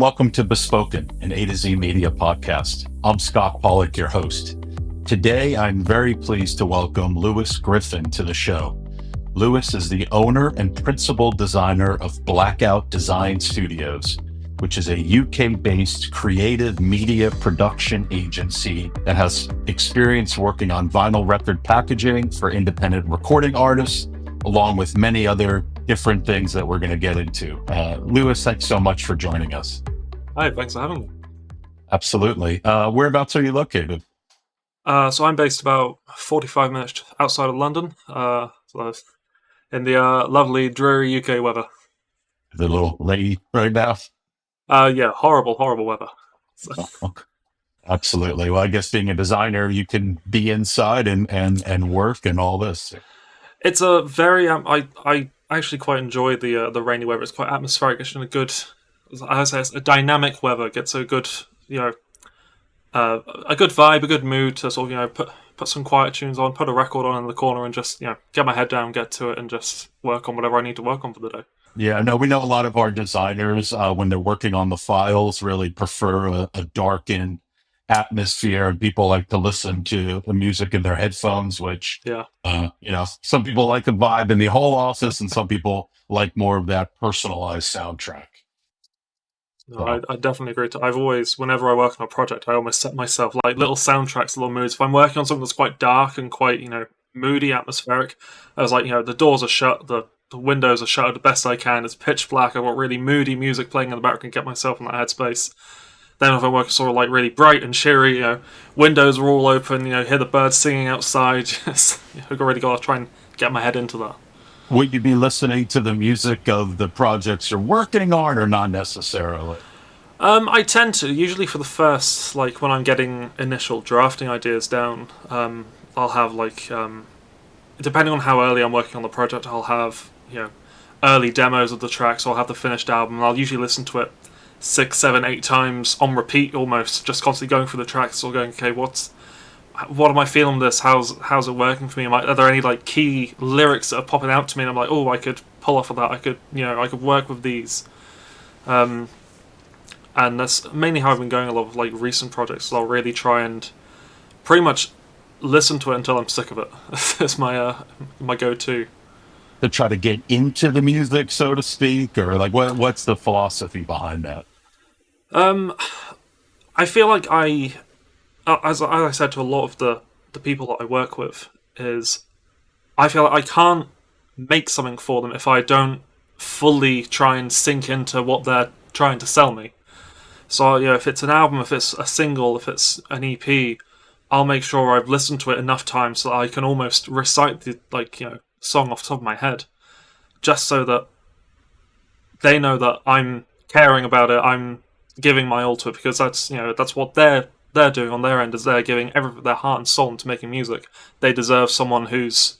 Welcome to Bespoken, an A to Z media podcast. I'm Scott Pollack, your host. Today, I'm very pleased to welcome Lewis Griffin to the show. Lewis is the owner and principal designer of Blackout Studios, which is a UK-based creative media production agency that has experience working on vinyl record packaging for independent recording artists, along with many other different things that we're going to get into. Lewis, thanks so much for joining us. Hi, thanks for having me. Absolutely. Whereabouts are you located? So I'm based about 45 minutes outside of London, in the lovely, dreary UK weather. Is it a little late right now? Yeah, horrible weather. Okay. Absolutely. Well, I guess being a designer, you can be inside and work and all this. It's a very I actually quite enjoy the rainy weather. It's quite atmospheric. It's in a good, as I say, it's a dynamic weather. It gets a good a good vibe, a good mood to sort of put some quiet tunes on, put a record on in the corner, and just get my head down, get to it, and just work on whatever I need to work on for the day. Yeah, no, we know a lot of our designers, when they're working on the files, really prefer a darkened atmosphere, and people like to listen to the music in their headphones, which, Yeah. some people like the vibe in the whole office, and some people like more of that personalized soundtrack. No, I definitely agree. I've always, whenever I work on a project, I almost set myself like little soundtracks, little moods. If I'm working on something that's quite dark and quite, moody, atmospheric, I was like, the doors are shut, the windows are shut the best I can. It's pitch black. I've got really moody music playing in the background, get myself in that headspace. Then if I work sort of like really bright and cheery, windows are all open, hear the birds singing outside. I've already got to try and get my head into that. Would you be listening to the music of the projects you're working on, or not necessarily? I tend to, usually for the first, like when I'm getting initial drafting ideas down, I'll have depending on how early I'm working on the project, I'll have, early demos of the tracks, or I'll have the finished album, and I'll usually listen to it 6, 7, 8 times on repeat almost, just constantly going through the tracks, or going, okay, what am I feeling this? How's it working for me? Are there any like key lyrics that are popping out to me? And I'm like, oh, I could pull off of that. I could work with these. And that's mainly how I've been going a lot of like recent projects. So I'll really try and pretty much listen to it until I'm sick of it. It's my go-to. To try to get into the music, so to speak, or like what's the philosophy behind that? I feel like as I said to a lot of the people that I work with, is I feel like I can't make something for them if I don't fully try and sink into what they're trying to sell me. So, if it's an album, if it's a single, if it's an EP, I'll make sure I've listened to it enough times so that I can almost recite the song off the top of my head, just so that they know that I'm caring about it, I'm giving my all to it, because that's what they're doing on their end, is they're giving their heart and soul into making music. They deserve someone who's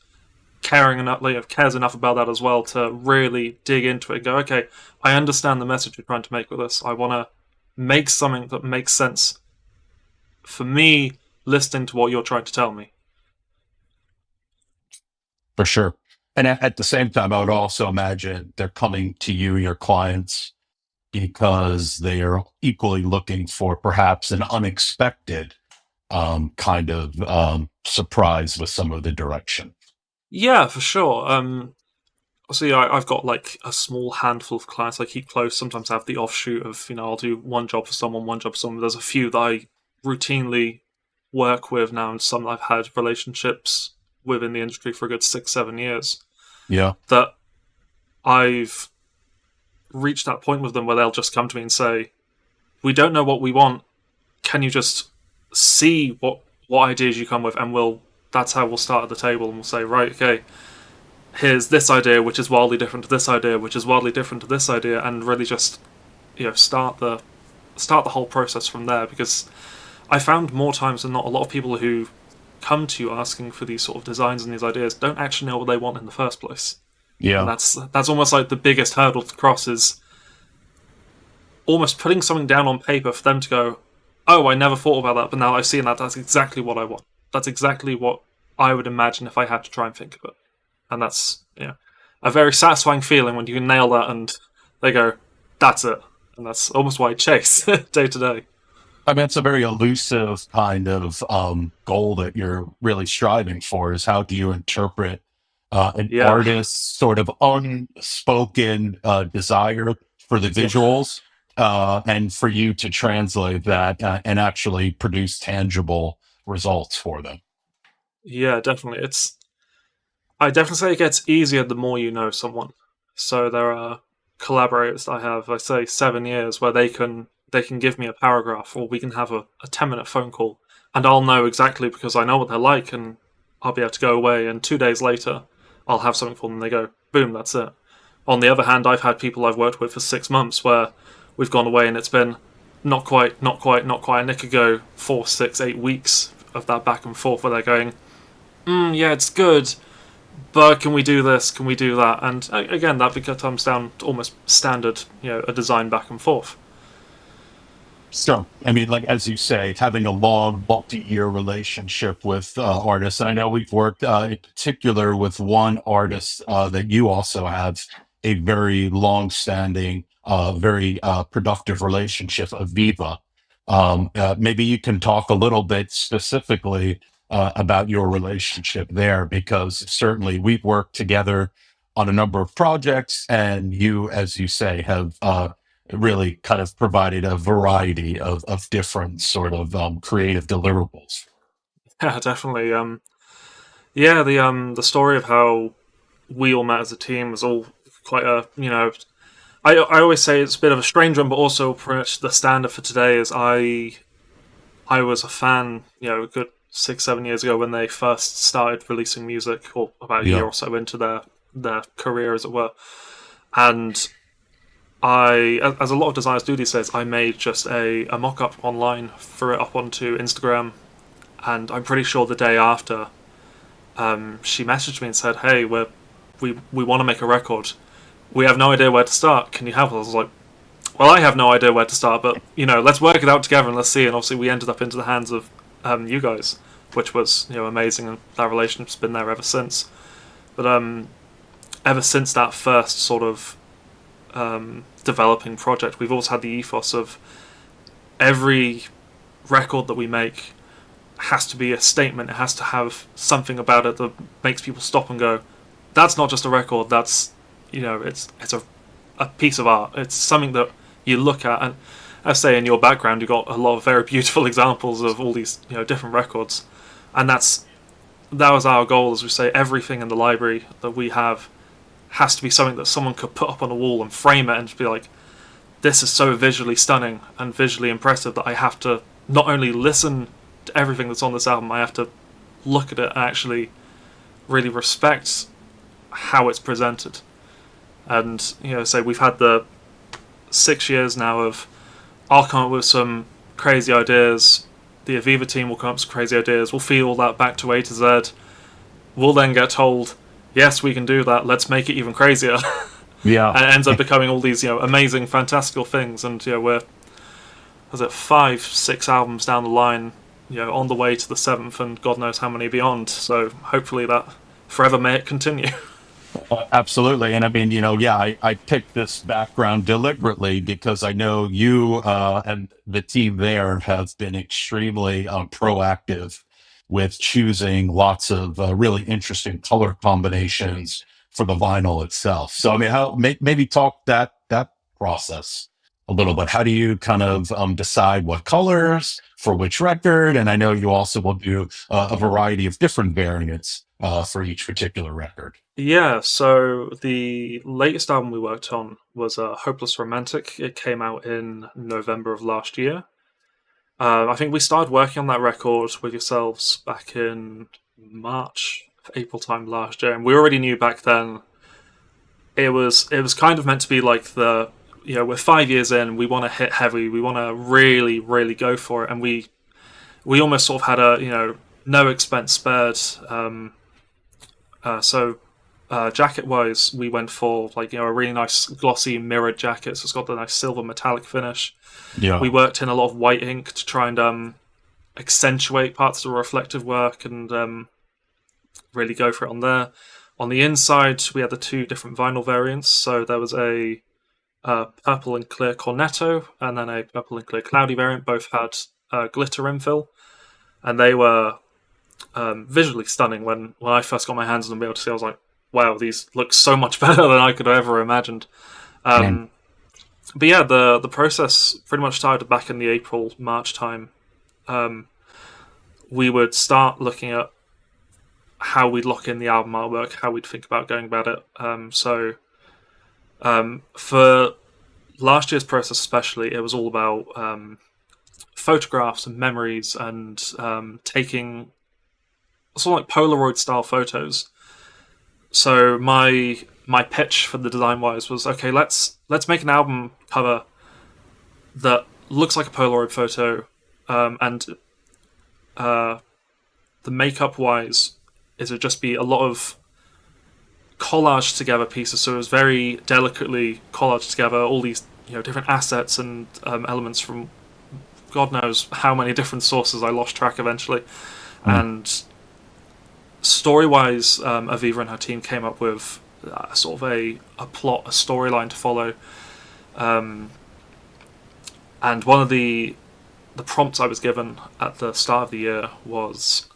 cares enough about that as well to really dig into it and go, okay, I understand the message you're trying to make with this. I want to make something that makes sense for me listening to what you're trying to tell me. For sure. And at the same time, I would also imagine they're coming to you, your clients, because they are equally looking for perhaps an unexpected kind of surprise with some of the direction. Yeah, for sure. So I've got like a small handful of clients I keep close. Sometimes I have the offshoot of, I'll do one job for someone, one job for someone. There's a few that I routinely work with now, and some that I've had relationships with in the industry for a good 6, 7 years. Yeah. That I've reached that point with them where they'll just come to me and say, we don't know what we want. Can you just see what ideas you come with, and that's how we'll start at the table, and we'll say, right, okay, here's this idea which is wildly different to this idea, which is wildly different to this idea, and really just start the whole process from there. Because I found more times than not, a lot of people who come to you asking for these sort of designs and these ideas don't actually know what they want in the first place. Yeah. And that's almost like the biggest hurdle to cross, is almost putting something down on paper for them to go, oh, I never thought about that, but now I've seen that, that's exactly what I want. That's exactly what I would imagine if I had to try and think of it. And that's a very satisfying feeling when you can nail that and they go, that's it. and that's almost why I chase day to day. I mean, it's a very elusive kind of goal that you're really striving for. Is how do you interpret an Yeah, artist's sort of unspoken desire for the yeah, visuals, and for you to translate that and actually produce tangible results for them. yeah, definitely. I definitely say it gets easier the more you know someone. So there are collaborators that I have, I say 7 years, where they can give me a paragraph, or we can have a 10-minute phone call, and I'll know exactly because I know what they're like, and I'll be able to go away. And 2 days later, I'll have something for them. And they go, boom, that's it. On the other hand, I've had people I've worked with for 6 months where we've gone away and it's been not quite, not quite, not quite, and it could go 4, 6, 8 weeks of that back and forth where they're going, yeah, it's good, but can we do this? Can we do that? And again, that comes down to almost standard, a design back and forth. So, I mean, like as you say, having a long, multi-year relationship with artists. And I know we've worked in particular with one artist that you also have a very long-standing, very productive relationship, AViVA. Maybe you can talk a little bit specifically about your relationship there, because certainly we've worked together on a number of projects, and you, as you say, have really kind of provided a variety of different sort of creative deliverables. Yeah, definitely. Yeah, the story of how we all met as a team was all quite I always say it's a bit of a strange one, but also pretty much the standard for today is I was a fan, a good 6, 7 years ago when they first started releasing music, or about a year Yeah. or so into their career, as it were. And as a lot of designers do these days, I made just a mock up online, threw it up onto Instagram, and I'm pretty sure the day after, she messaged me and said, "Hey, we want to make a record. We have no idea where to start. Can you help us?" I was like, "Well, I have no idea where to start, but let's work it out together and let's see." And obviously, we ended up into the hands of you guys, which was amazing, and that relationship's been there ever since. But ever since that first sort of developing project, we've always had the ethos of every record that we make has to be a statement. It has to have something about it that makes people stop and go, "That's not just a record. That's it's a piece of art. It's something that you look at." And I say, in your background, you've got a lot of very beautiful examples of all these different records, and that was our goal. As we say, everything in the library that we have has to be something that someone could put up on a wall and frame it and just be like, "This is so visually stunning and visually impressive that I have to not only listen to everything that's on this album, I have to look at it and actually really respect how it's presented." And so we've had the 6 years now of, I'll come up with some crazy ideas, the AViVA team will come up with some crazy ideas, we'll feed all that back to A to Z, we'll then get told, "Yes, we can do that, let's make it even crazier." Yeah. And it ends up becoming all these amazing, fantastical things. And we're, was it 5, 6 albums down the line, on the way to the seventh, and God knows how many beyond. So hopefully that forever may it continue. Absolutely. And I mean, yeah, I picked this background deliberately because I know you and the team there have been extremely proactive with choosing lots of really interesting color combinations for the vinyl itself. So, I mean, maybe talk that process a little bit. How do you kind of decide what colors for which record? And I know you also will do a variety of different variants for each particular record. Yeah, so the latest album we worked on was Hopeless Romantic. It came out in November of last year. I think we started working on that record with yourselves back in March, April time last year, and we already knew back then it was kind of meant to be like we're 5 years in, we want to hit heavy, we want to really really go for it, and we almost sort of had a no expense spared. So jacket wise, we went for like a really nice glossy mirrored jacket, so it's got the nice silver metallic finish. Yeah. We worked in a lot of white ink to try and accentuate parts of the reflective work, and really go for it on there. On the inside, we had the two different vinyl variants. So there was a purple and clear cornetto, and then a purple and clear cloudy variant. Both had glitter infill, and they were visually stunning. When I first got my hands on them, able to see, I was like, "Wow, these look so much better than I could have ever imagined." And But yeah, the process pretty much started back in the April-March time. We would start looking at how we'd lock in the album artwork, how we'd think about going about it. For last year's process especially, it was all about photographs and memories and taking sort of like Polaroid style photos. So my pitch for the design wise was, okay, let's make an album cover that looks like a Polaroid photo, and the makeup wise is would just be a lot of collaged together pieces. So it was very delicately collaged together, all these different assets and elements from God knows how many different sources. I lost track eventually. And story-wise, AViVA and her team came up with sort of a plot, a storyline to follow. And one of the prompts I was given at the start of the year was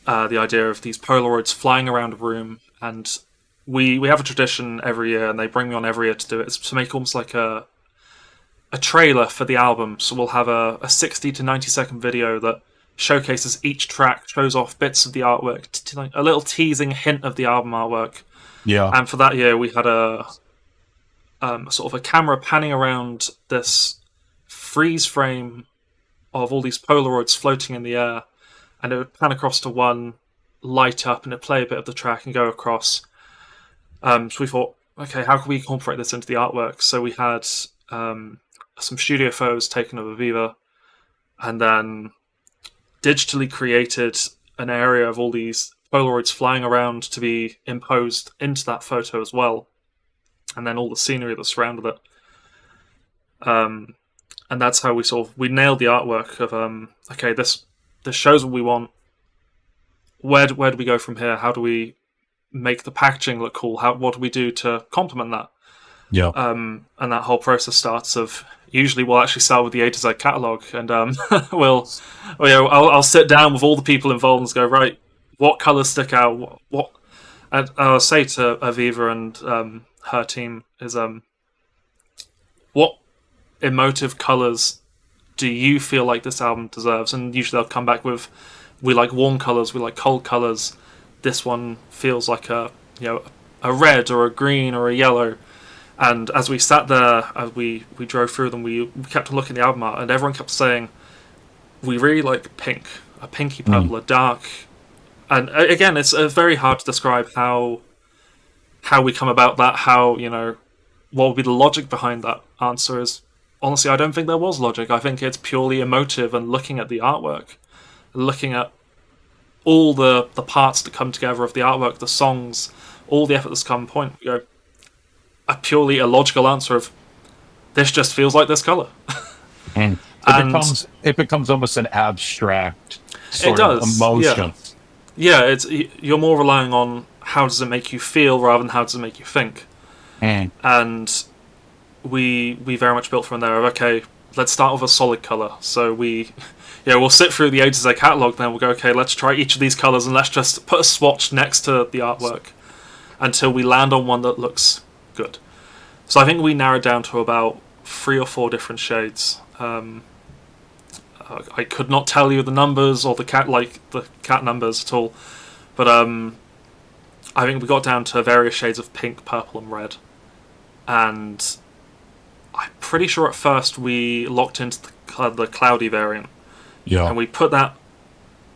the idea of these Polaroids flying around a room. And we have a tradition every year, and they bring me on every year to do it. It's to make almost like a trailer for the album. So we'll have a 60 to 90 second video that showcases each track, shows off bits of the artwork, a little teasing hint of the album artwork. yeah, And for that year, we had a sort of a camera panning around this freeze frame of all these Polaroids floating in the air, and it would pan across to one, light up, and it'd play a bit of the track and go across. So we thought, okay, how can we incorporate this into the artwork? So we had some studio photos taken of AViVA, and then digitally created an area of all these Polaroids flying around to be imposed into that photo as well, and then all the scenery that surrounded it. And that's how we nailed the artwork of okay, this shows what we want. Where do we go from here? How do we make the packaging look cool? What do we do to complement that? yeah. And that whole process starts of, usually we'll actually start with the A to Z catalog, and I'll sit down with all the people involved and go, right, what colors stick out? What and I'll say to AViVA and her team is what emotive colors do you feel like this album deserves? And usually they'll come back with, we like warm colors, we like cold colors. This one feels like a red or a green or a yellow. And as we sat there, as we drove through them, we kept looking at the album art, and everyone kept saying, we really like pink, a pinky purple, a dark. And again, it's very hard to describe how we come about that, what would be the logic behind that answer is, honestly, I don't think there was logic. I think it's purely emotive, and looking at the artwork, looking at all the parts that come together of the artwork, the songs, all the effort that's come point, a purely illogical answer of, this just feels like this color. And it becomes almost an abstract sort of emotion. Yeah, you're more relying on how does it make you feel rather than how does it make you think. And we very much built from there of, okay, let's start with a solid color. So we'll sit through the A to Z catalog, then we'll go, okay, let's try each of these colors and let's just put a swatch next to the artwork until we land on one that looks good. So I think we narrowed down to about 3 or 4 different shades. I could not tell you the numbers or the cat numbers at all, but I think we got down to various shades of pink, purple, and red. And I'm pretty sure at first we locked into the cloudy variant. Yeah. And we put that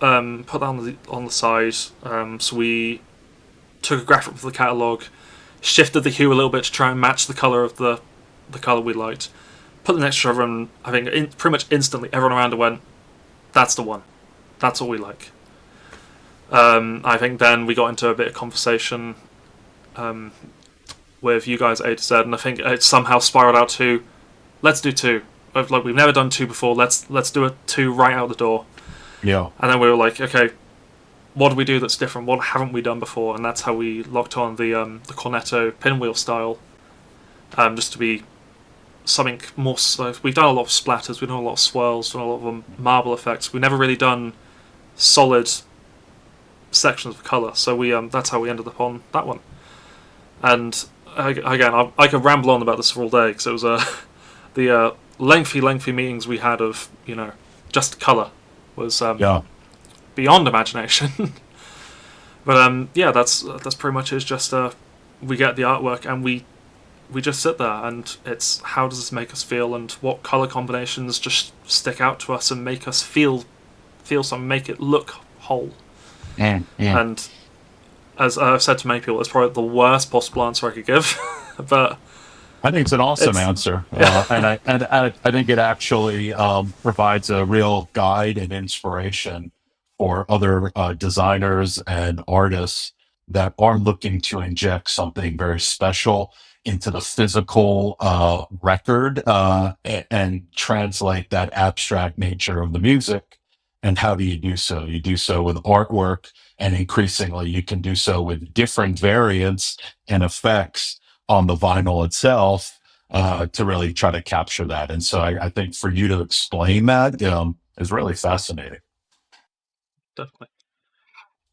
on the side. So we took a graphic from the catalog, shifted the hue a little bit to try and match the color of the color we liked. Put the next to everyone. I think pretty much instantly everyone around it went, "That's the one. That's what we like." I think then we got into a bit of conversation with you guys at A to Z, and I think it somehow spiraled out to, let's do 2. Like, we've never done 2 before. Let's do a 2 right out the door. Yeah. And then we were like, okay, what do we do that's different? What haven't we done before? And that's how we locked on the cornetto pinwheel style, just to be something more. So we've done a lot of splatters, we've done a lot of swirls, done a lot of marble effects. We've never really done solid sections of color, so we that's how we ended up on that one. And again, I could ramble on about this for all day because it was the lengthy meetings we had of just color was beyond imagination. But yeah, that's pretty much it. It's just we get the artwork and we just sit there, and it's how does this make us feel, and what color combinations just stick out to us and make us feel something, make it look whole. Yeah. And as I've said to many people, it's probably the worst possible answer I could give, but I think it's an awesome answer, and I think it actually provides a real guide and inspiration for other designers and artists that are looking to inject something very special into the physical record and translate that abstract nature of the music. And how do you do so? You do so with artwork, and increasingly you can do so with different variants and effects on the vinyl itself to really try to capture that. And so I think for you to explain that is really fascinating. Definitely.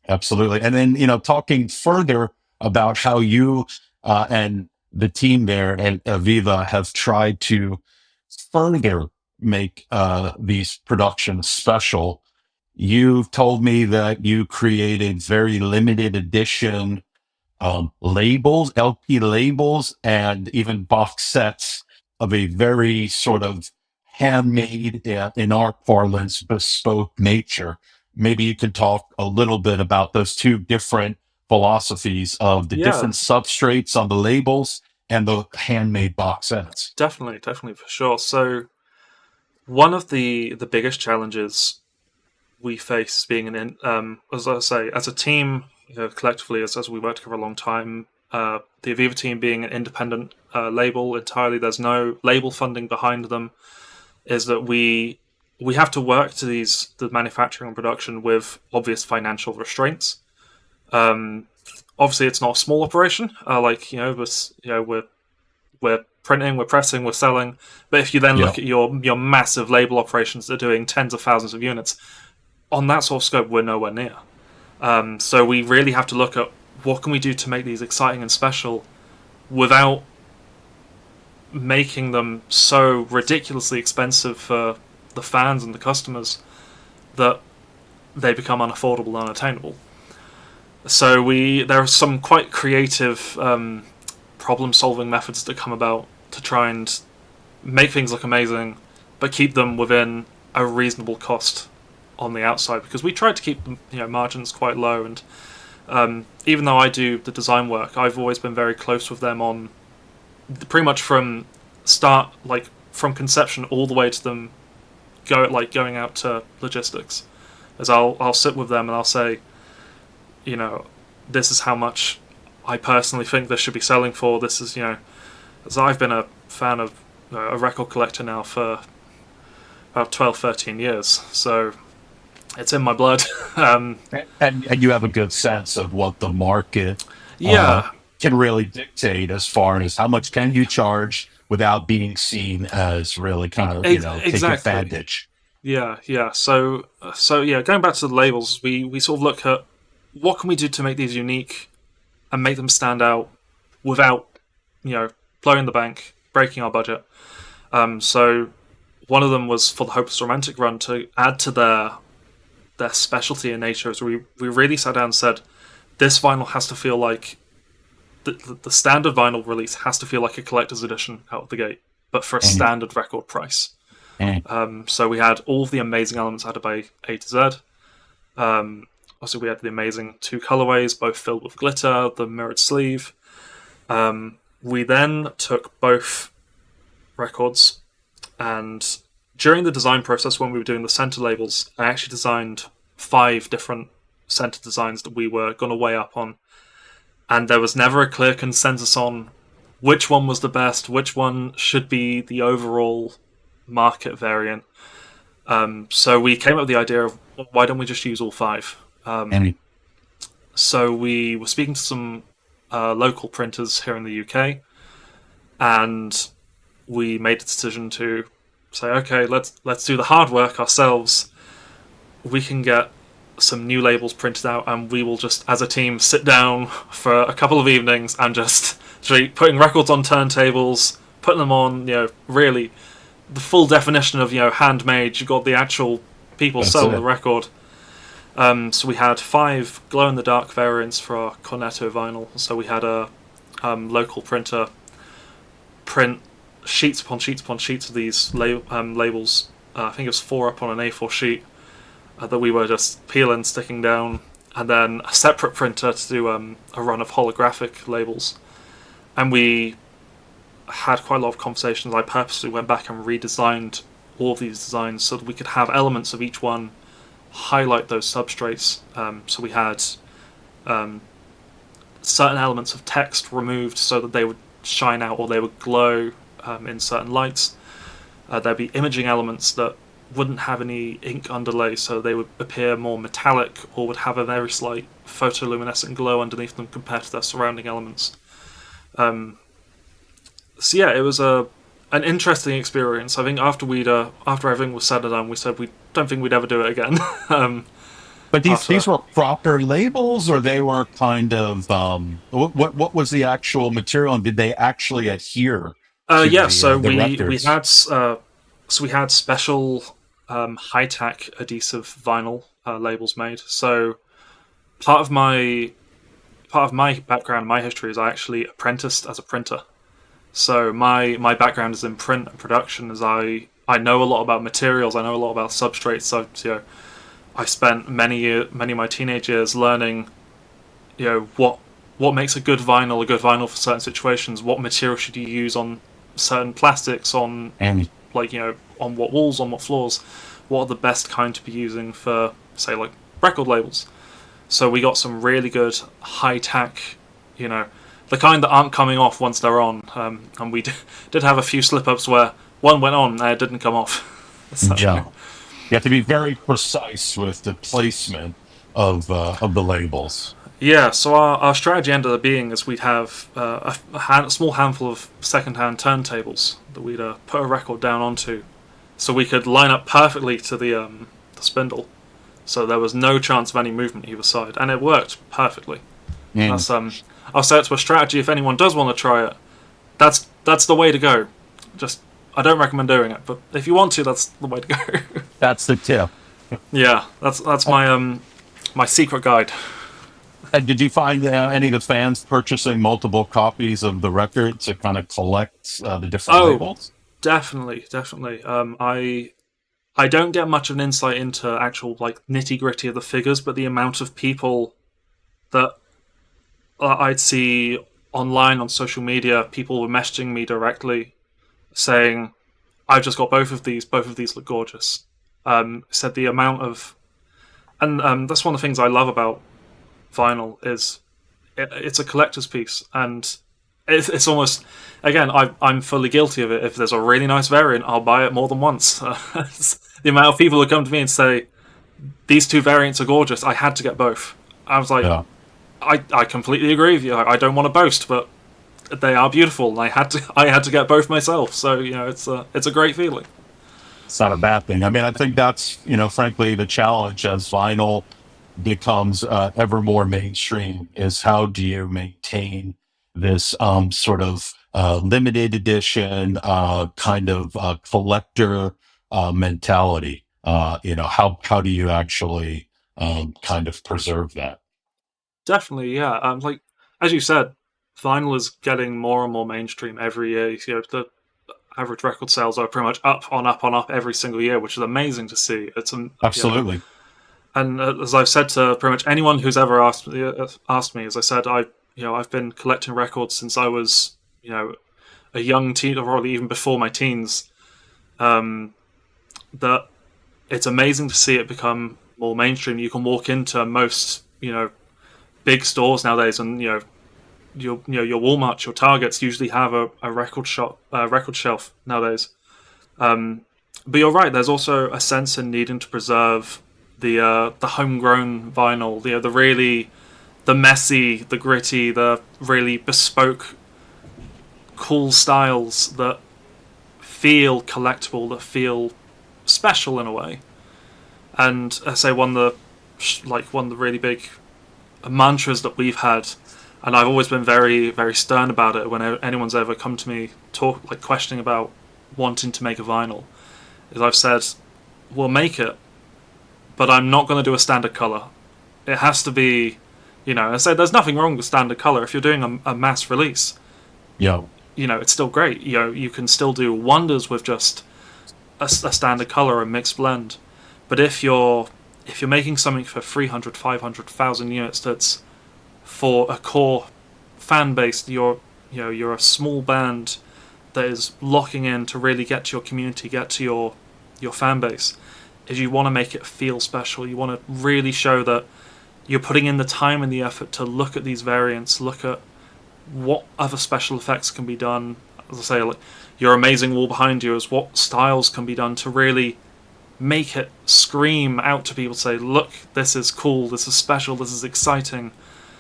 Absolutely. And then, talking further about how you and the team there at AViVA have tried to further make these productions special. You've told me that you created very limited edition labels, LP labels, and even box sets of a very sort of handmade, in our parlance, bespoke nature. Maybe you could talk a little bit about those two different philosophies of the different substrates on the labels and the handmade box sets. Definitely, for sure. So one of the biggest challenges we face being as I say, as a team, collectively, as we worked together a long time, the AViVA team being an independent label entirely, there's no label funding behind them, is that we have to work to the manufacturing and production with obvious financial restraints. Obviously, it's not a small operation. We're printing, we're pressing, we're selling. But if you then look at your massive label operations that are doing tens of thousands of units, on that sort of scope, we're nowhere near. So we really have to look at what can we do to make these exciting and special without making them so ridiculously expensive for the fans and the customers that they become unaffordable and unattainable. So there are some quite creative problem-solving methods that come about to try and make things look amazing, but keep them within a reasonable cost on the outside, because we tried to keep margins quite low. And even though I do the design work, I've always been very close with them on pretty much from start, like from conception all the way to them going out to logistics. As I'll sit with them and I'll say, this is how much I personally think this should be selling for. This is, as I've been a fan of a record collector now for about 12, 13 years, so it's in my blood. And you have a good sense of what the market can really dictate as far as how much can you charge without being seen as really kind of, take advantage. Yeah. So going back to the labels, we sort of look at what can we do to make these unique and make them stand out without, blowing the bank, breaking our budget. So one of them was for the Hopeless Romantic run to add to their specialty in nature. So we really sat down and said, this vinyl has to feel like the standard vinyl release has to feel like a collector's edition out of the gate, but for a standard record price. So we had all of the amazing elements added by A to Z. Also, we had the amazing 2 colorways, both filled with glitter, the mirrored sleeve. We then took both records, and during the design process, when we were doing the center labels, I actually designed 5 different center designs that we were going to weigh up on. And there was never a clear consensus on which one was the best, which one should be the overall market variant. So we came up with the idea of, why don't we just use all 5? So we were speaking to some local printers here in the UK, and we made the decision to say, okay, let's do the hard work ourselves. We can get some new labels printed out, and we will just, as a team, sit down for a couple of evenings and just putting records on turntables, putting them on, really the full definition of, handmade. You got the actual people selling the record. So we had 5 glow-in-the-dark variants for our Cornetto vinyl. So we had a local printer print sheets upon sheets upon sheets of these labels. I think it was 4 up on an A4 sheet that we were just peeling, sticking down, and then a separate printer to do a run of holographic labels. And we had quite a lot of conversations. I purposely went back and redesigned all of these designs so that we could have elements of each one highlight those substrates. So we had certain elements of text removed so that they would shine out or they would glow in certain lights. There'd be imaging elements that wouldn't have any ink underlay, so they would appear more metallic or would have a very slight photoluminescent glow underneath them compared to their surrounding elements. So yeah, it was an interesting experience. I think after everything was said and done, we said we don't think we'd ever do it again. But these were proper labels, or they were kind of what was the actual material, and did they actually adhere to the records? We had special high-tack adhesive vinyl labels made. So part of my background, my history is I actually apprenticed as a printer. So my background is in print and production, as I know a lot about materials, I know a lot about substrates. So I spent many of my teenage years learning, what makes a good vinyl for certain situations. What material should you use on certain plastics, on on what walls, on what floors. What are the best kind to be using for, say, like record labels? So we got some really good high tack, the kind that aren't coming off once they're on. And we did have a few slip ups where one went on and it didn't come off. So, yeah. You have to be very precise with the placement of the labels. Yeah, so our strategy ended up being is we'd have a small handful of second-hand turntables that we'd put a record down onto, so we could line up perfectly to the spindle, so there was no chance of any movement either side, and it worked perfectly. That's I'll say it's a strategy if anyone does want to try it. That's the way to go. Just I don't recommend doing it, but if you want to, that's the way to go. That's the tip. Yeah, that's my my secret guide. And did you find any of the fans purchasing multiple copies of the record to kind of collect the different labels? Definitely. I don't get much of an insight into actual nitty gritty of the figures, but the amount of people that I'd see online on social media, people were messaging me directly saying, "I've just got both of these look gorgeous." Said the amount of, and that's one of the things I love about vinyl is it's a collector's piece, and it's almost, again, I'm fully guilty of it. If there's a really nice variant, I'll buy it more than once. The amount of people who come to me and say these 2 variants are gorgeous, I had to get both. I was like, yeah. I completely agree with you. I don't want to boast, but they are beautiful, and I had to get both myself. So it's a great feeling. It's not a bad thing. I mean, I think that's frankly the challenge as vinyl becomes ever more mainstream, is how do you maintain this sort of limited edition kind of collector mentality? How do you actually kind of preserve that? Definitely, yeah. As you said, vinyl is getting more and more mainstream every year. The average record sales are pretty much up on up every single year, which is amazing to see. It's absolutely. And as I've said to pretty much anyone who's ever asked me, as I said, I've been collecting records since I was a young teen, or probably even before my teens. That it's amazing to see it become more mainstream. You can walk into most big stores nowadays, and your Walmarts, your Targets usually have a record shelf nowadays. But you're right. There's also a sense in needing to preserve the homegrown vinyl, the messy, the gritty, the really bespoke, cool styles that feel collectible, that feel special in a way. And I say one of the really big mantras that we've had, and I've always been very, very stern about it when anyone's ever come to me questioning about wanting to make a vinyl, is I've said, we'll make it, but I'm not going to do a standard color. It has to be, I say there's nothing wrong with standard color. If you're doing a mass release, Yeah. it's still great. You can still do wonders with just a standard color, a mixed blend. But if you're making something for 300, 500,000 units, that's for a core fan base, you're a small band that is locking in to really get to your community, get to your fan base. Is you want to make it feel special. You want to really show that you're putting in the time and the effort to look at these variants, look at what other special effects can be done. As I say, like your amazing wall behind you is what styles can be done to really make it scream out to people, say, look, this is cool, this is special, this is exciting.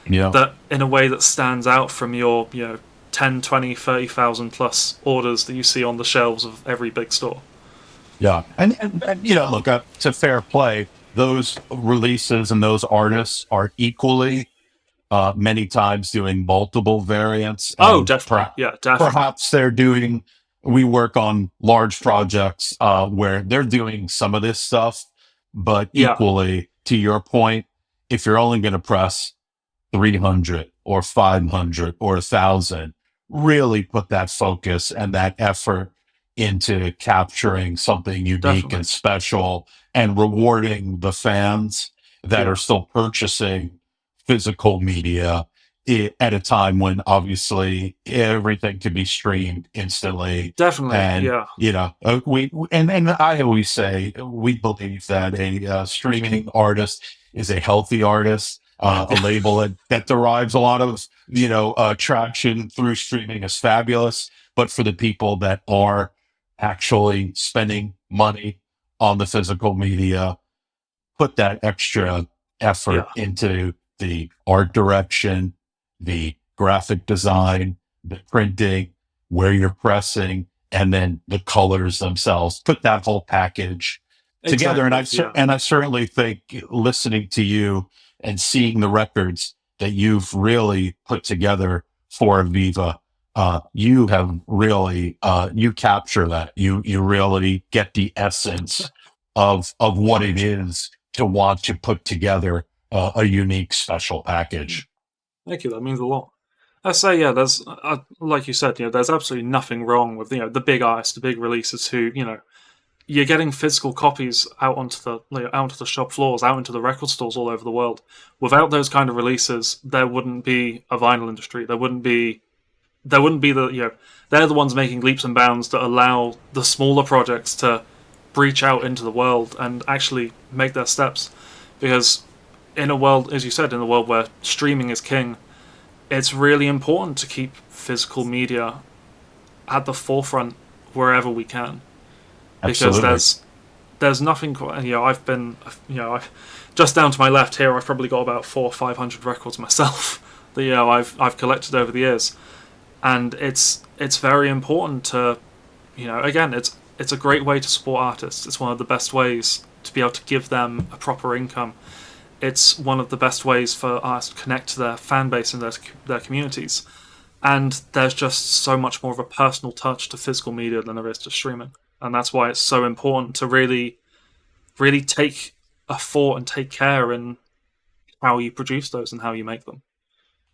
Yeah. That in a way that stands out from your 10, 20, 30,000 plus orders that you see on the shelves of every big store. Yeah. And look, to fair play, those releases and those artists are equally many times doing multiple variants. Oh, And definitely. Yeah, definitely. perhaps we work on large projects where they're doing some of this stuff, but Yeah, equally, to your point, if you're only going to press 300 or 500 or 1,000, really put that focus and that effort into capturing something unique definitely. and special and rewarding the fans that are Yeah, still purchasing physical media at a time when obviously everything can be streamed instantly. definitely. And Yeah, and I always say we believe that a streaming artist is a healthy artist. A label that derives a lot of traction through streaming is fabulous. But for the people that are actually spending money on the physical media, put that extra yeah, effort into the art direction, the graphic design, the printing, where you're pressing, and then the colors themselves. Put that whole package together. And exactly. Yeah, I certainly think listening to you and seeing the records that you've really put together for AViVA, you have really you capture that. You really get the essence of what it is to want to put together a unique special package. thank you. That means a lot. I say, yeah. There's, like you said, there's absolutely nothing wrong with the big artists, the big releases who you're getting physical copies out onto the shop floors, out into the record stores all over the world. Without those kind of releases, there wouldn't be a vinyl industry. There wouldn't be they're the ones making leaps and bounds that allow the smaller projects to breach out into the world and actually make their steps. Because in a world, as you said, in a world where streaming is king, it's really important to keep physical media at the forefront wherever we can. Because Absolutely. there's nothing. I've been, I've just down to my left here. I've probably got about 400 or 500 records myself that I've collected over the years, and it's very important to, again, it's a great way to support artists. It's one of the best ways to be able to give them a proper income. It's one of the best ways for artists to connect to their fan base and their communities. And there's just so much more of a personal touch to physical media than there is to streaming. And that's why it's so important to really, really take a thought and take care in how you produce those and how you make them.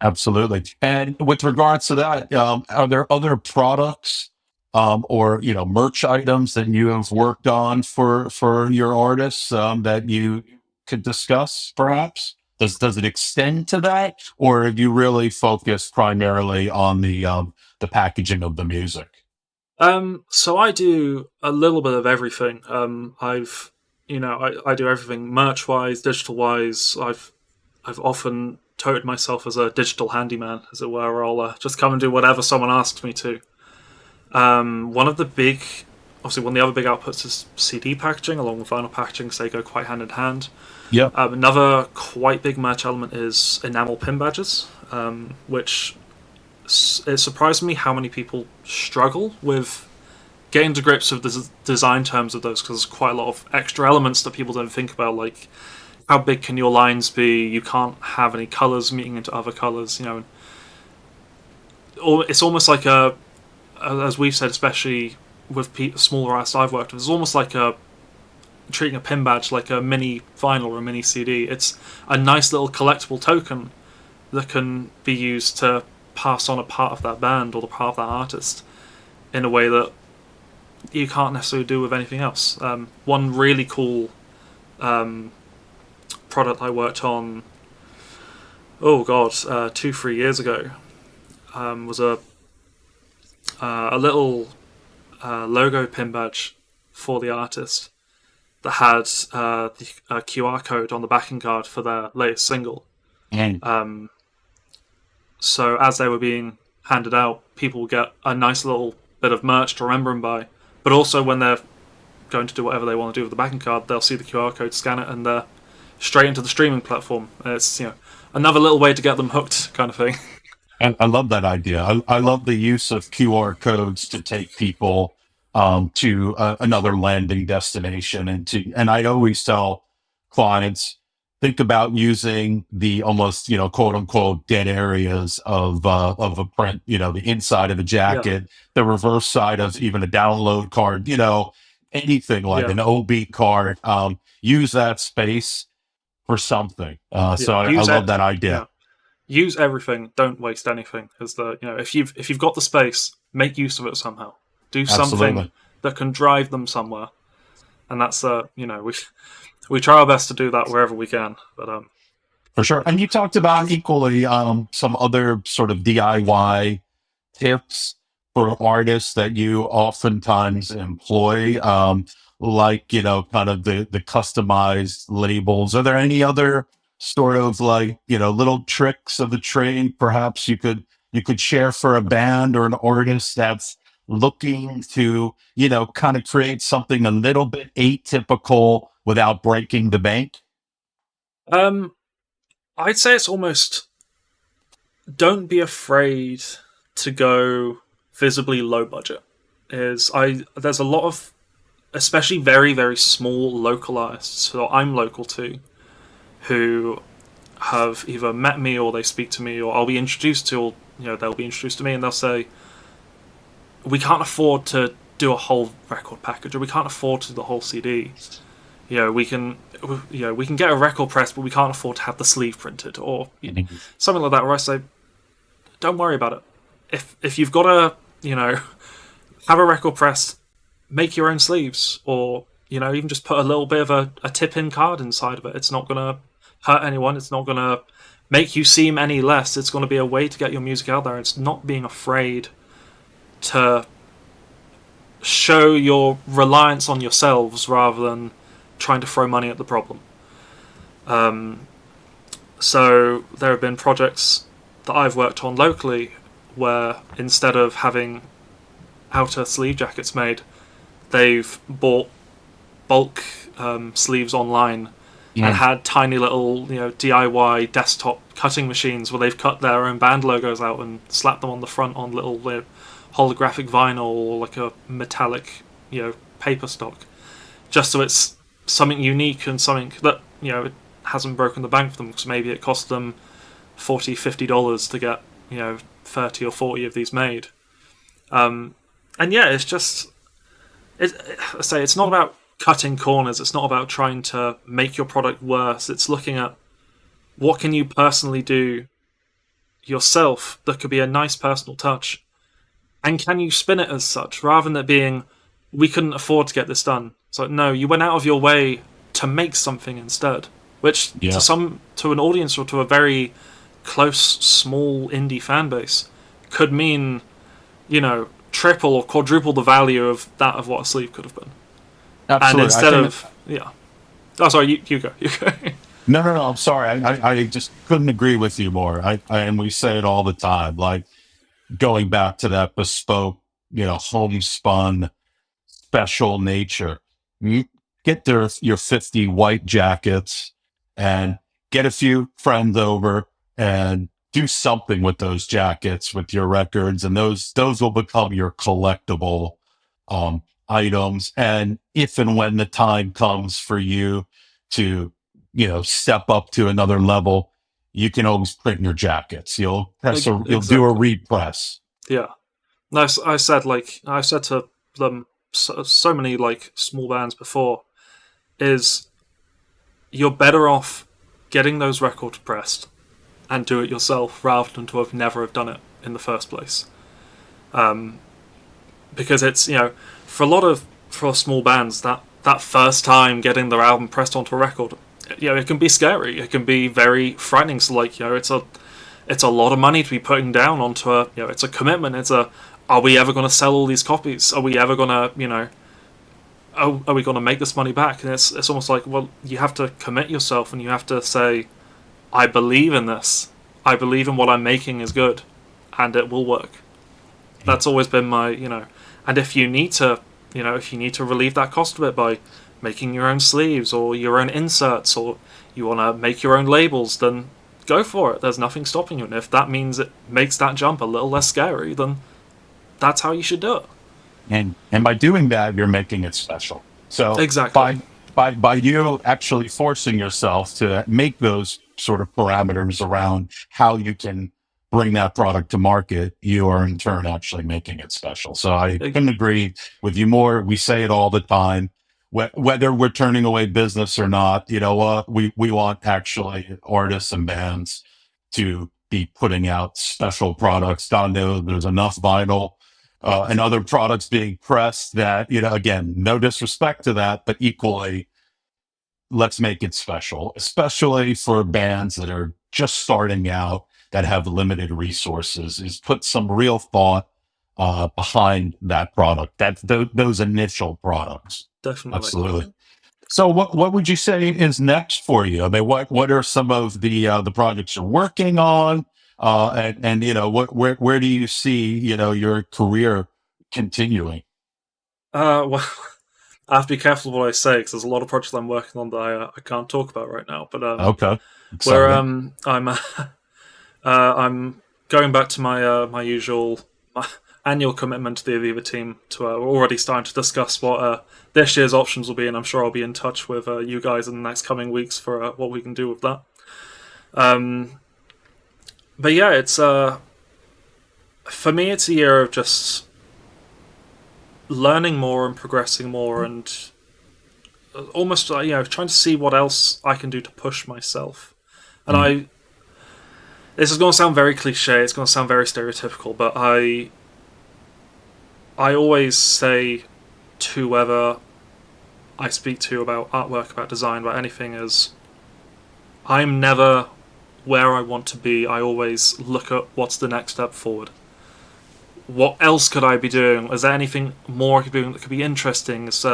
Absolutely. And with regards to that, are there other products or merch items that you have worked on for your artists that you could discuss? Perhaps does it extend to that, or have you really focused primarily on the packaging of the music? So I do a little bit of everything. I do everything merch wise, digital wise. I've often touted myself as a digital handyman, as it were. I'll just come and do whatever someone asks me to. One of the other big outputs is CD packaging, along with vinyl packaging, so they go quite hand in hand. Yep. Another quite big merch element is enamel pin badges, which it surprised me how many people struggle with getting to grips with the design terms of those, because there's quite a lot of extra elements that people don't think about, like how big can your lines be? You can't have any colors meeting into other colors, it's almost like as we've said, especially with smaller artists I've worked with, it's almost like treating a pin badge like a mini vinyl or a mini CD. It's a nice little collectible token that can be used to pass on a part of that band or the part of that artist in a way that you can't necessarily do with anything else. One really cool product I worked on, 2-3 years ago, was a little logo pin badge for the artist that had the QR code on the backing card for their latest single. So as they were being handed out, people would get a nice little bit of merch to remember them by. But also when they're going to do whatever they want to do with the backing card, they'll see the QR code, scan it, and they're straight into the streaming platform. It's another little way to get them hooked, kind of thing. And I love that idea. I love the use of QR codes to take people to another landing destination, and I always tell clients, think about using the almost quote unquote dead areas of a print, the inside of a jacket, the reverse side of even a download card, anything like an OB card. Use that space for something. So I love that idea. Yeah. Use everything. Don't waste anything. Because if you've got the space, make use of it somehow. Do something that can drive them somewhere. And that's we try our best to do that wherever we can. But for sure. And you talked about equally some other sort of DIY tips for artists that you oftentimes employ, like kind of the customized labels. Are there any other sort of little tricks of the trade perhaps you could share for a band or an artist that's looking to kind of create something a little bit atypical without breaking the bank? I'd say it's almost, don't be afraid to go visibly low budget. There's a lot of, especially very, very small local artists who I'm local to, who have either met me or they speak to me or I'll be introduced to, or they'll be introduced to me and they'll say, we can't afford to do a whole record package, or we can't afford to do the whole CD. We can get a record press, but we can't afford to have the sleeve printed, or something like that. Where I say, don't worry about it. If you've got to, have a record press, make your own sleeves, or even just put a little bit of a tip-in card inside of it. It's not going to hurt anyone. It's not going to make you seem any less. It's going to be a way to get your music out there. It's not being afraid to show your reliance on yourselves rather than trying to throw money at the problem. So there have been projects that I've worked on locally where instead of having outer sleeve jackets made, they've bought bulk sleeves online and had tiny little DIY desktop cutting machines where they've cut their own band logos out and slapped them on the front on little holographic vinyl or like a metallic paper stock, just so it's something unique and something that it hasn't broken the bank for them, because maybe it cost them $40-50 to get 30 or 40 of these made. And it's just I say it's not about cutting corners. It's not about trying to make your product worse. It's looking at what can you personally do yourself that could be a nice personal touch, and can you spin it as such, rather than it being, we couldn't afford to get this done. So no, you went out of your way to make something instead, which to an audience or to a very close, small indie fan base could mean, triple or quadruple the value of what a sleeve could have been. Absolutely. And instead oh, sorry, you go. No, I'm sorry. I just couldn't agree with you more. And we say it all the time, like going back to that bespoke, homespun, special nature. You get your 50 white jackets and get a few friends over and do something with those jackets, with your records, and those will become your collectible items. And if and when the time comes for you to, step up to another level, you can always print your jackets. You'll do a Exactly. repress. Yeah. No, I said to them so many like small bands before, is you're better off getting those records pressed and do it yourself rather than to have never have done it in the first place. Because it's for small bands that first time getting their album pressed onto a record, it can be scary. It can be very frightening. So it's a lot of money to be putting down onto it's a commitment. Are we ever going to sell all these copies? Are we ever going to are we going to make this money back? And it's almost like, well, you have to commit yourself and you have to say, I believe in this. I believe in what I'm making is good, and it will work. That's always been my and if you need to relieve that cost a bit by making your own sleeves or your own inserts, or you want to make your own labels, then go for it. There's nothing stopping you. And if that means it makes that jump a little less scary, then that's how you should do it. And by doing that, you're making it special. So Exactly. by you actually forcing yourself to make those sort of parameters around how you can bring that product to market, you are in turn actually making it special. So I couldn't agree with you more. We say it all the time. Whether we're turning away business or not, you know what? We want actually artists and bands to be putting out special products. I know there's enough vinyl and other products being pressed that, again, no disrespect to that, but equally, let's make it special, especially for bands that are just starting out, that have limited resources, is put some real thought behind that product, those initial products. Definitely. Absolutely. So what would you say is next for you? I mean, what are some of the projects you're working on? And where do you see, your career continuing? Well, I have to be careful what I say because there's a lot of projects I'm working on that I can't talk about right now. But Okay. where Exciting. I'm going back to my usual annual commitment to the AViVA team. We're already starting to discuss what this year's options will be, and I'm sure I'll be in touch with you guys in the next coming weeks for what we can do with that. But yeah, it's for me, it's a year of just learning more and progressing more, and almost trying to see what else I can do to push myself. And this is going to sound very cliche, it's going to sound very stereotypical, but I always say to whoever I speak to about artwork, about design, about anything, is I'm never where I want to be. I always look at what's the next step forward. What else could I be doing? Is there anything more I could be doing that could be interesting? It's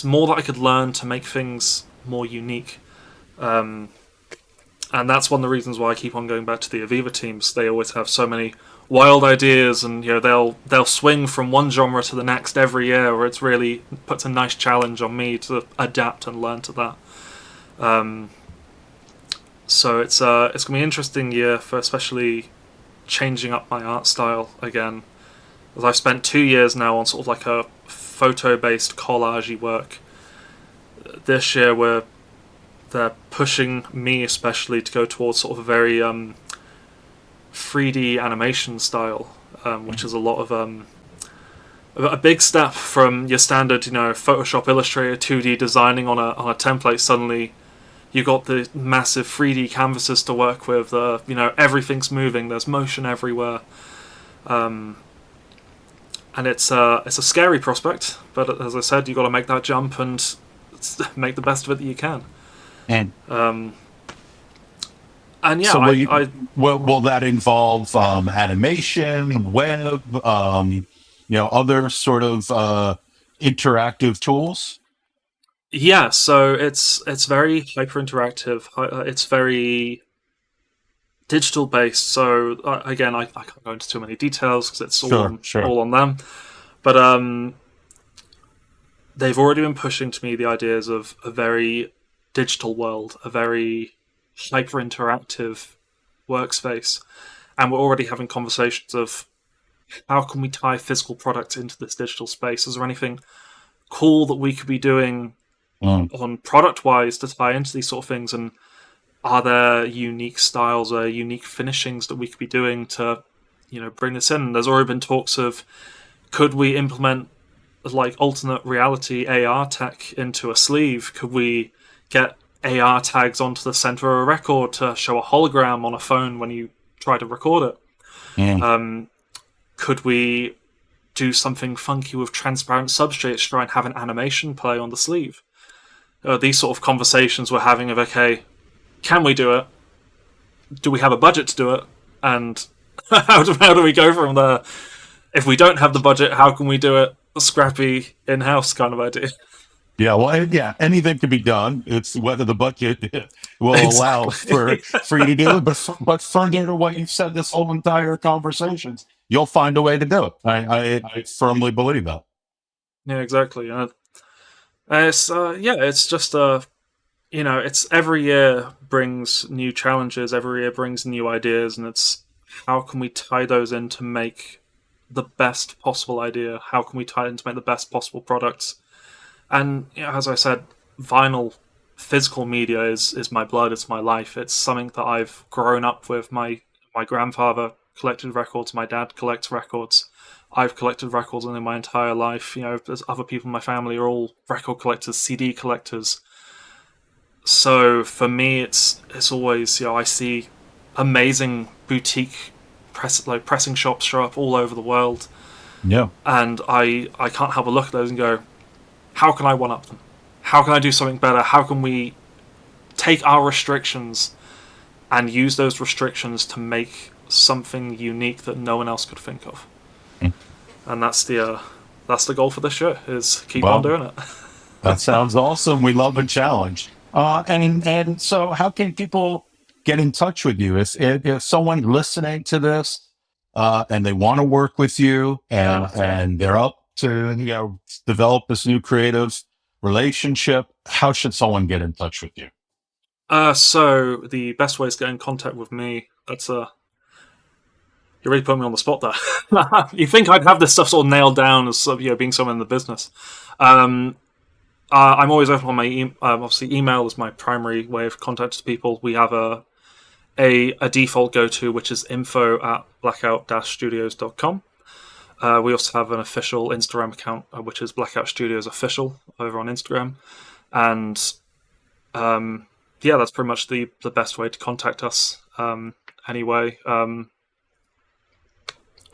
more that I could learn to make things more unique. And that's one of the reasons why I keep on going back to the AViVA teams. They always have so many wild ideas, and they'll swing from one genre to the next every year, where it's really puts a nice challenge on me to adapt and learn to that. So it's gonna be an interesting year for especially changing up my art style again, as I've spent 2 years now on sort of like a photo-based collage-y work. This year they're pushing me especially to go towards sort of a very 3D animation style, which is a lot of a big step from your standard Photoshop, Illustrator, 2D designing on a template. Suddenly you got the massive 3D canvases to work with. Everything's moving. There's motion everywhere, and it's a scary prospect. But as I said, you got to make that jump and make the best of it that you can. And yeah, so will that involve animation, web, other sort of interactive tools? Yeah, so it's very hyper interactive. It's very digital based. So again, I can't go into too many details because it's all on them. But they've already been pushing to me the ideas of a very digital world, a very hyper interactive workspace, and we're already having conversations of how can we tie physical products into this digital space? Is there anything cool that we could be doing on product-wise to tie into these sort of things? And are there unique styles or unique finishings that we could be doing to, bring this in? There's already been talks of, could we implement like alternate reality AR tech into a sleeve? Could we get AR tags onto the center of a record to show a hologram on a phone when you try to record it? Could we do something funky with transparent substrates to try and have an animation play on the sleeve? These sort of conversations we're having of, okay, can we do it? Do we have a budget to do it? And how do we go from there? If we don't have the budget, how can we do it? A scrappy in-house kind of idea. Yeah, well, anything can be done. It's whether the budget will allow for you to do it. But further to what you've said this whole entire conversation, you'll find a way to do it. I firmly believe that. Yeah, exactly. It's just it's every year brings new challenges. Every year brings new ideas, and it's how can we tie those in to make the best possible idea? How can we tie it in to make the best possible products? And as I said, vinyl, physical media is my blood. It's my life. It's something that I've grown up with. My grandfather collected records. My dad collects records. I've collected records in my entire life. There's other people in my family are all record collectors, CD collectors. So for me, it's always I see amazing boutique pressing shops show up all over the world. Yeah, and I can't help but look at those and go, how can I one up them? How can I do something better? How can we take our restrictions and use those restrictions to make something unique that no one else could think of? And that's the goal for this year, is keep on doing it. That sounds awesome. We love a challenge. And so how can people get in touch with you? If someone listening to this and they want to work with you and they're up to develop this new creative relationship, how should someone get in touch with you? So the best way is to get in contact with me. That's you really put me on the spot there. You think I'd have this stuff sort of nailed down as being someone in the business. I'm always open on my obviously email is my primary way of contacting people. We have a default go-to, which is info@blackout-studios.com. We also have an official Instagram account, which is Blackout Studios Official over on Instagram. And that's pretty much the best way to contact us. Anyway, I'm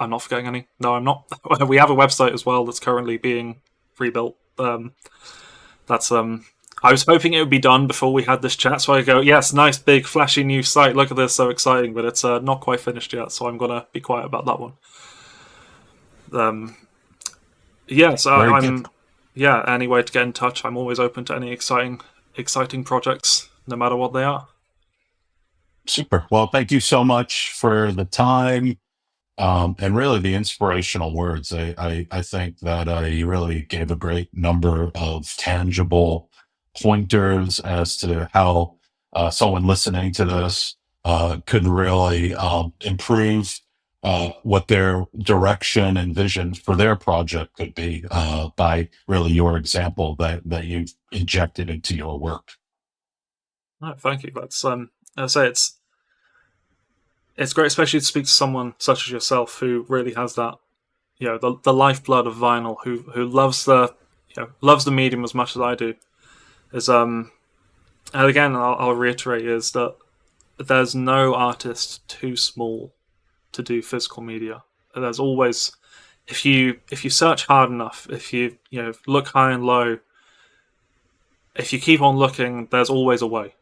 not forgetting any. No, I'm not. We have a website as well that's currently being rebuilt. I was hoping it would be done before we had this chat, so I go, yes, nice, big, flashy new site. Look at this, so exciting, but it's not quite finished yet, so I'm going to be quiet about that one. Any way to get in touch. I'm always open to any exciting projects, no matter what they are. Super. Well, thank you so much for the time and really the inspirational words. I think that you really gave a great number of tangible pointers as to how someone listening to this could really improve what their direction and vision for their project could be by really your example that you've injected into your work. Oh, thank you. That's I say it's great, especially to speak to someone such as yourself who really has that, the lifeblood of vinyl, who loves loves the medium as much as I do. And again, I'll reiterate, is that there's no artist too small to do physical media. There's always, if you search hard enough, if you look high and low, if you keep on looking, there's always a way.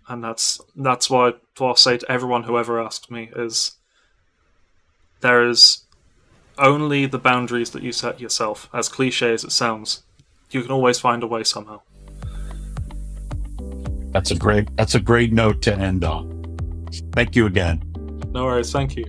And that's why I'll say to everyone who ever asks me is, there is only the boundaries that you set yourself. As cliche as it sounds, you can always find a way somehow. That's a great note to end on. Thank you again. No worries, thank you.